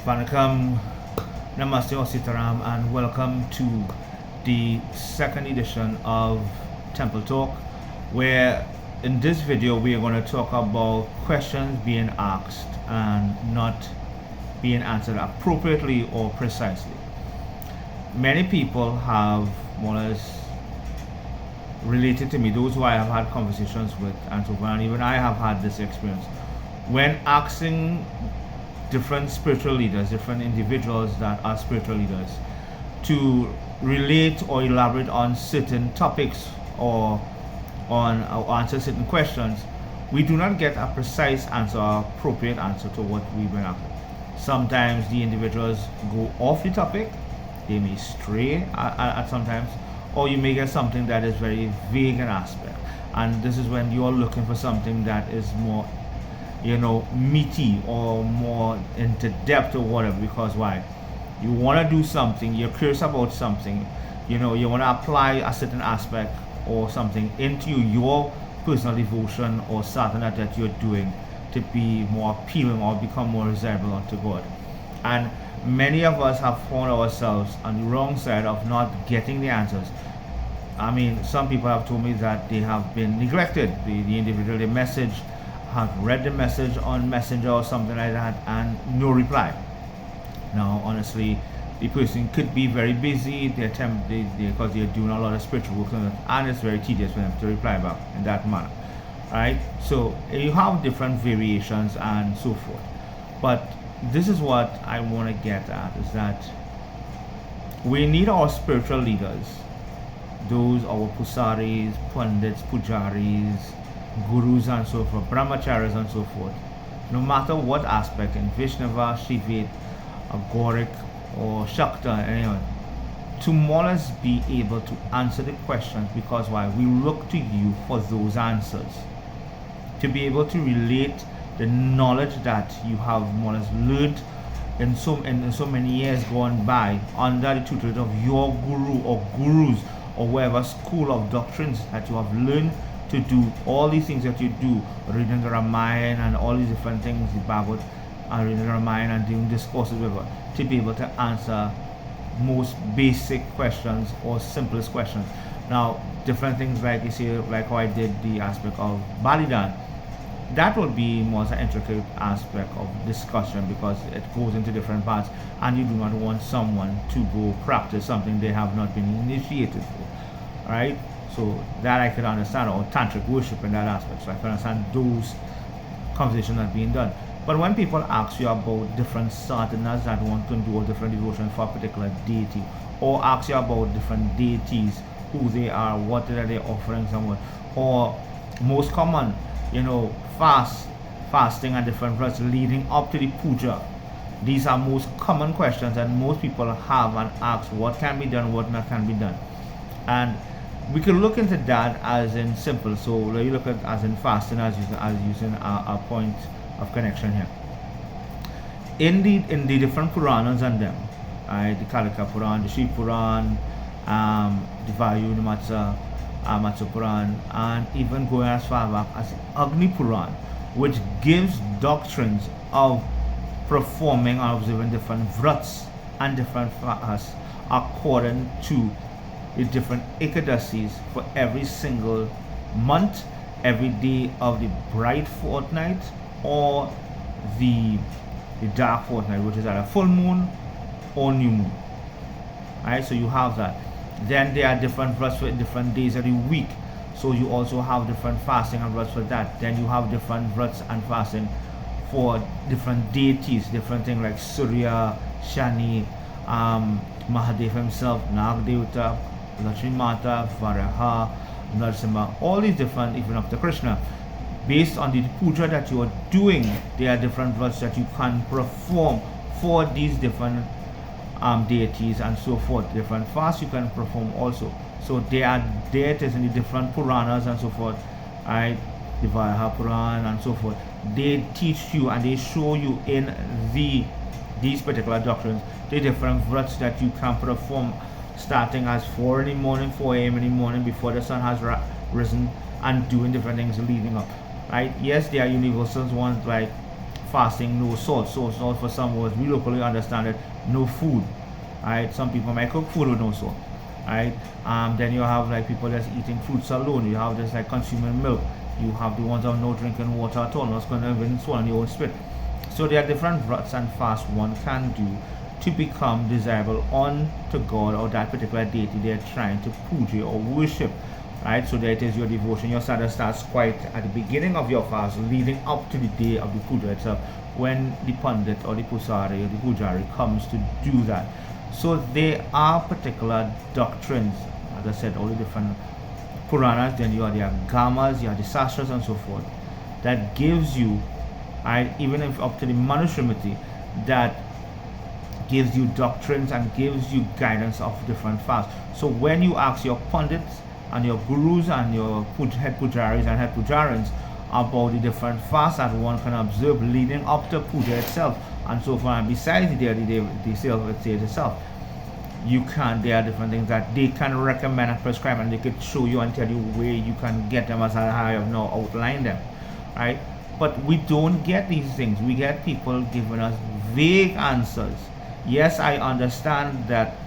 Vanakkam, Namaste Ositaram, and welcome to the second edition of Temple Talk, where in this video we are going to talk about questions being asked and not being answered appropriately or precisely. Many people have more or less related to me, those who I have had conversations with, and so on, and even I have had this experience. When asking different spiritual leaders, different individuals that are spiritual leaders, to relate or elaborate on certain topics or answer certain questions, we do not get a precise answer or appropriate answer to what we've been asking. Sometimes the individuals go off the topic, they may stray at sometimes, or you may get something that is very vague in aspect. And this is when you're looking for something that is more meaty or more into depth or whatever, because why? You want to do something, you're curious about something, you want to apply a certain aspect or something into your personal devotion or sadhana that you're doing to be more appealing or become more desirable unto God. And many of us have found ourselves on the wrong side of not getting the answers. I mean, some people have told me that they have been neglected. The individual, the message, have read the message on Messenger or something like that, and no reply. Now, honestly, the person could be very busy. Because they're doing a lot of spiritual work, and it's very tedious for them to reply back in that manner. Right? So you have different variations and so forth. But this is what I want to get at, is that we need our spiritual leaders, those our pusaris, pundits, pujaris, gurus and so forth, brahmacharis and so forth, no matter what aspect, in Vaishnava, Shiva, Agoric or Shakta, anyone, to more or less be able to answer the questions. Because why? We look to you for those answers, to be able to relate the knowledge that you have more or less learned in so many years gone by under the tutelage of your guru or gurus or whatever school of doctrines that you have learned to do all these things that you do, reading the Ramayana and all these different things, the Bhagavad, and reading the Ramayana and doing discourses, whatever, to be able to answer most basic questions or simplest questions. Now, different things like you see, like how I did the aspect of Balidan, that would be more an intricate aspect of discussion, because it goes into different parts, and you do not want someone to go practice something they have not been initiated for, right? So that I could understand, or tantric worship in that aspect. So I can understand those conversations that are being done. But when people ask you about different sadhanas that one can do, or different devotion for a particular deity, or ask you about different deities, who they are, what are they offering someone, or most common, fasting and different rites leading up to the puja. These are most common questions that most people have and ask what can be done, what not can be done. And we can look into that as in simple. So you look at as in fasting as using a point of connection here. In the different Puranas and them, the Kalika Puran, the Shiv Puran, the Vayu, the Matsa Puran, and even going as far back as Agni Puran, which gives doctrines of performing and observing different vrats and different fasts according to the different ekadasis for every single month, every day of the bright fortnight or the dark fortnight, which is either full moon or new moon. Alright, so you have that. Then there are different vrats for different days of the week. So you also have different fasting and vrats for that. Then you have different vrats and fasting for different deities, different things like Surya, Shani, Mahadev himself, Nagdevata, Lakshmi Mata, Varaha, Narasimha, all these different, even up to Krishna. Based on the puja that you are doing, there are different vrats that you can perform for these different deities and so forth. Different fasts you can perform also. So there are deities in the different Puranas and so forth, right? The Varaha Puran and so forth. They teach you and they show you in these particular doctrines the different vrats that you can perform, starting as 4 in the morning, 4 a.m. in the morning before the sun has risen, and doing different things leading up. Right? Yes, there are universal ones like fasting no salt. So salt for some words we locally understand it no food. Right? Some people might cook food with no salt. Right? Then you have like people just eating fruits alone. You have just like consuming milk. You have the ones of no drinking water at all, not going to even swallow your own spit. So there are different routes and fasts one can do to become desirable unto God or that particular deity they're trying to puja or worship. Right? So there it is your devotion. Your sadhana starts quite at the beginning of your fast, leading up to the day of the puja itself, when the pandit or the pusari or the pujari comes to do that. So there are particular doctrines, as I said, all the different Puranas, then you have the Gamas, you have the Sastras and so forth, that gives you, right, even if up to the Manusmriti, that gives you doctrines and gives you guidance of different fasts. So when you ask your pundits and your gurus and your head pujaris and head pujarins about the different fasts that one can observe leading up to puja itself and so forth, and besides the sales itself, you can, there are different things that they can recommend and prescribe, and they could show you and tell you where you can get them, as I have now outlined them, right? But we don't get these things. We get people giving us vague answers. Yes, I understand that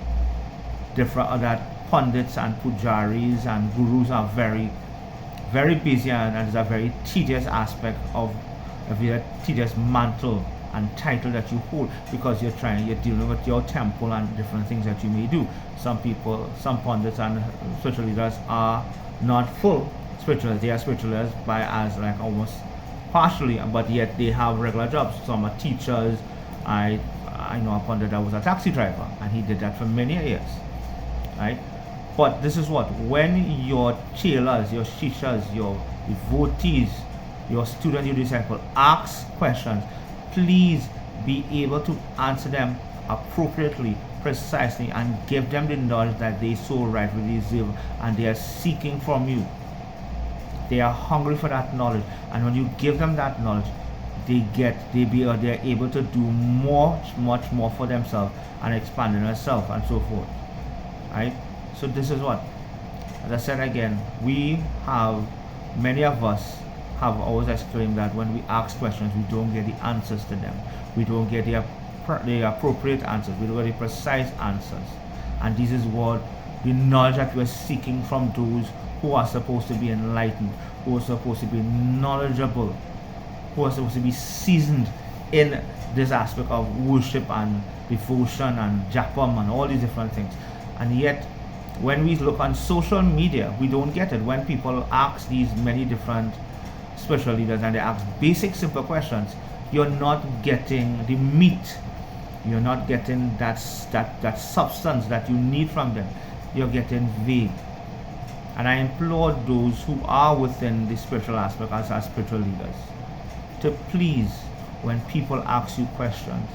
that pundits and pujaris and gurus are very, very busy, and it's a very tedious aspect of a very tedious mantle and title that you hold, because you're dealing with your temple and different things that you may do. Some people, some pundits and spiritual leaders are not full spiritualists. They are spiritualists by as like almost partially, but yet they have regular jobs. Some are teachers. I know a pundit that was a taxi driver, and he did that for many years, right? But this is what, when your chelas, your shishas, your devotees, your student, your disciple ask questions, please be able to answer them appropriately, precisely, and give them the knowledge that they so rightfully deserve, and they are seeking from you. They are hungry for that knowledge, and when you give them that knowledge, they are able to do much more for themselves and expand in themselves and so forth. Right? So this is what, as I said again, many of us have always exclaimed that when we ask questions, we don't get the answers to them. We don't get the appropriate answers. We don't get the precise answers. And this is what the knowledge that we're seeking from those who are supposed to be enlightened, who are supposed to be knowledgeable, who are supposed to be seasoned in this aspect of worship and devotion and japam and all these different things. And yet, when we look on social media, we don't get it. When people ask these many different spiritual leaders and they ask basic simple questions, you're not getting the meat, you're not getting that substance that you need from them. You're getting vague. And I implore those who are within the spiritual aspect as our spiritual leaders to please, when people ask you questions,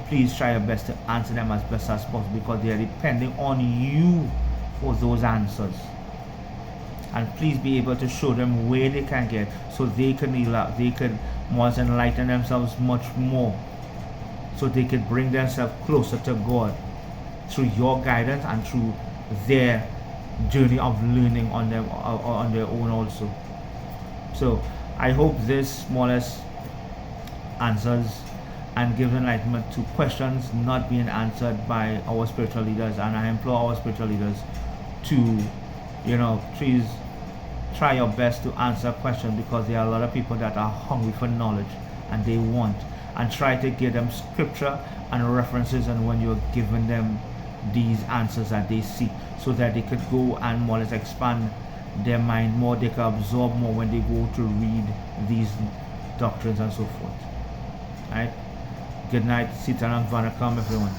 please try your best to answer them as best as possible, because they are depending on you for those answers. And please be able to show them where they can get, so they could more enlighten themselves much more, so they could bring themselves closer to God through your guidance and through their journey of learning on their own also. So I hope this more or less answers and gives enlightenment to questions not being answered by our spiritual leaders. And I implore our spiritual leaders to, please try your best to answer questions, because there are a lot of people that are hungry for knowledge and they want, and try to give them scripture and references, and when you're giving them these answers that they seek, so that they could go and more or less expand their mind more, they can absorb more when they go to read these doctrines and so forth. Right? Good night, Sitaram Vanakam, everyone.